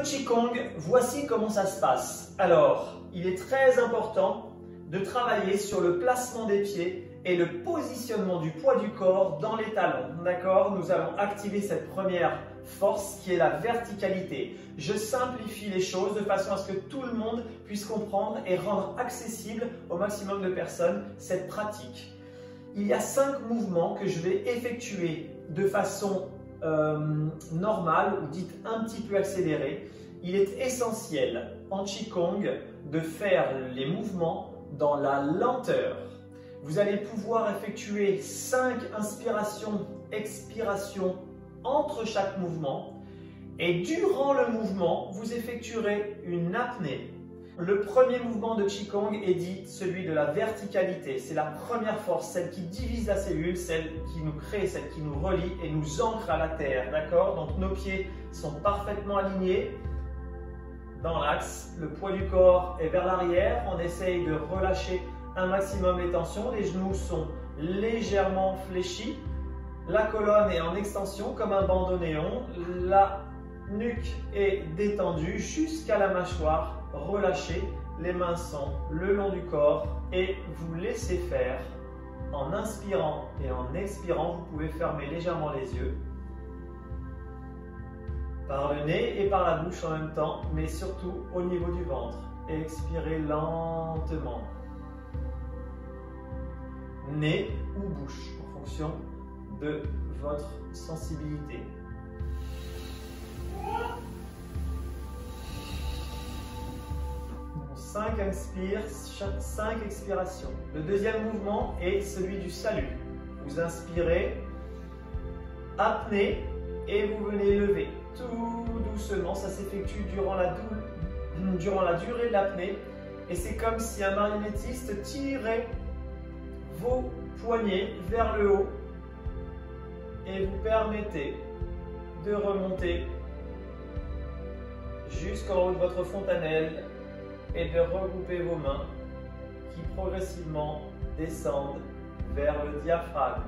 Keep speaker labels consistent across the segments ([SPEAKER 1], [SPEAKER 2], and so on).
[SPEAKER 1] Qigong, voici comment ça se passe. Alors, il est très important de travailler sur le placement des pieds et le positionnement du poids du corps dans les talons. D'accord? Nous allons activer cette première force qui est la verticalité. Je simplifie les choses de façon à ce que tout le monde puisse comprendre et rendre accessible au maximum de personnes cette pratique. Il y a 5 mouvements que je vais effectuer de façon normale ou dite un petit peu accélérée. Il est essentiel en Qigong de faire les mouvements dans la lenteur. Vous allez pouvoir effectuer 5 inspirations, expirations entre chaque mouvement et durant le mouvement, vous effectuerez une apnée. Le premier mouvement de Qigong est dit celui de la verticalité. C'est la première force, celle qui divise la cellule, celle qui nous crée, celle qui nous relie et nous ancre à la terre. D'accord? Donc nos pieds sont parfaitement alignés dans l'axe. Le poids du corps est vers l'arrière. On essaye de relâcher un maximum les tensions. Les genoux sont légèrement fléchis. La colonne est en extension comme un bandeau néon. La nuque est détendue jusqu'à la mâchoire. Relâchez, les mains sont le long du corps et vous laissez faire. En inspirant et en expirant, vous pouvez fermer légèrement les yeux. Par le nez et par la bouche en même temps, mais surtout au niveau du ventre. Expirez lentement. Nez ou bouche, en fonction de votre sensibilité. 5 inspires, 5 expirations. Le deuxième mouvement est celui du salut. Vous inspirez, apnée et vous venez lever tout doucement. Ça s'effectue durant la durée de l'apnée. Et c'est comme si un marionnettiste tirait vos poignets vers le haut et vous permettez de remonter jusqu'en haut de votre fontanelle et de regrouper vos mains qui progressivement descendent vers le diaphragme.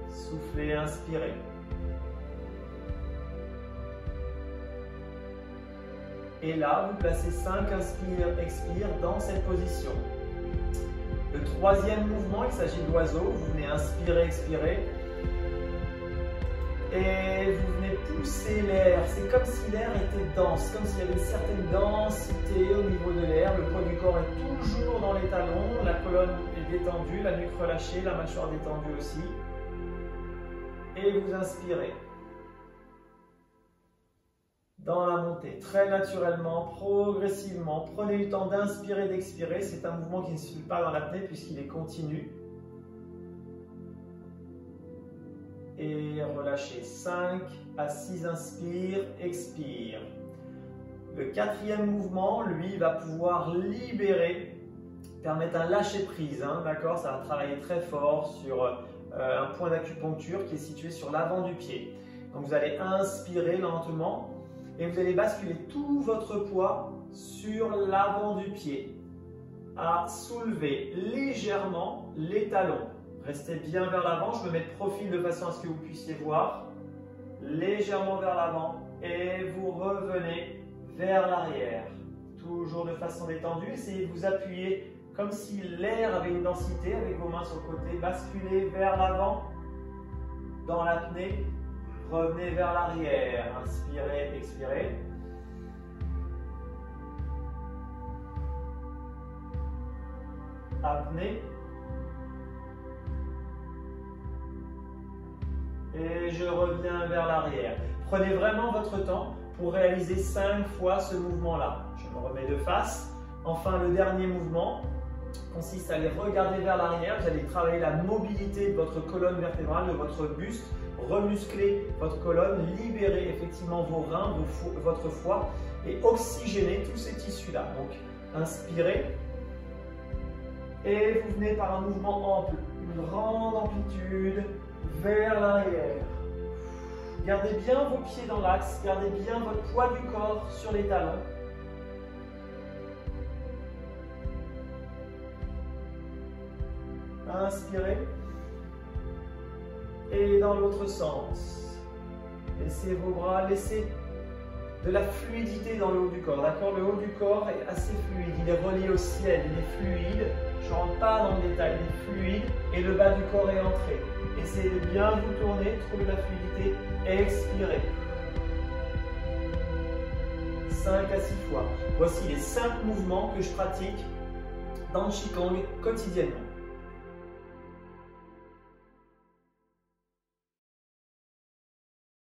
[SPEAKER 1] Soufflez, inspirez. Et là, vous placez 5 inspire, expire dans cette position. Le troisième mouvement, il s'agit de l'oiseau. Vous venez inspirer, expirer. Et vous venez pousser l'air. C'est comme si l'air était dense, comme s'il y avait une certaine densité au niveau de l'air. Le poids du corps est toujours dans les talons, la colonne est détendue, la nuque relâchée, la mâchoire détendue aussi. Et vous inspirez. Dans la montée, très naturellement, progressivement. Prenez le temps d'inspirer, d'expirer. C'est un mouvement qui ne se fait pas dans l'apnée puisqu'il est continu. Et relâchez 5 à 6 inspire, expire. Le quatrième mouvement, lui, va pouvoir libérer, permettre un lâcher-prise. D'accord, ça va travailler très fort sur un point d'acupuncture qui est situé sur l'avant du pied. Donc vous allez inspirer lentement et vous allez basculer tout votre poids sur l'avant du pied à soulever légèrement les talons. Restez bien vers l'avant, je me mets de profil de façon à ce que vous puissiez voir. Légèrement vers l'avant et vous revenez vers l'arrière. Toujours de façon détendue, essayez de vous appuyer comme si l'air avait une densité avec vos mains sur le côté. Basculez vers l'avant dans l'apnée. Revenez vers l'arrière. Inspirez, expirez. Apnée. Et je reviens vers l'arrière. Prenez vraiment votre temps pour réaliser 5 fois ce mouvement-là. Je me remets de face. Enfin, le dernier mouvement consiste à aller regarder vers l'arrière. Vous allez travailler la mobilité de votre colonne vertébrale, de votre buste, remuscler votre colonne, libérer effectivement vos reins, votre foie et oxygéner tous ces tissus-là. Donc, inspirez. Et vous venez par un mouvement ample, une grande amplitude vers l'arrière. Gardez bien vos pieds dans l'axe, gardez bien votre poids du corps sur les talons. Inspirez. Et dans l'autre sens. Laissez vos bras, laissez de la fluidité dans le haut du corps. D'accord? Le haut du corps est assez fluide, il est relié au ciel, il est fluide. Je ne rentre pas dans le détail, il est fluide et le bas du corps est entré. Essayez de bien vous tourner, trouver la fluidité et expirez. 5 à 6 fois. Voici les 5 mouvements que je pratique dans le Qigong quotidiennement.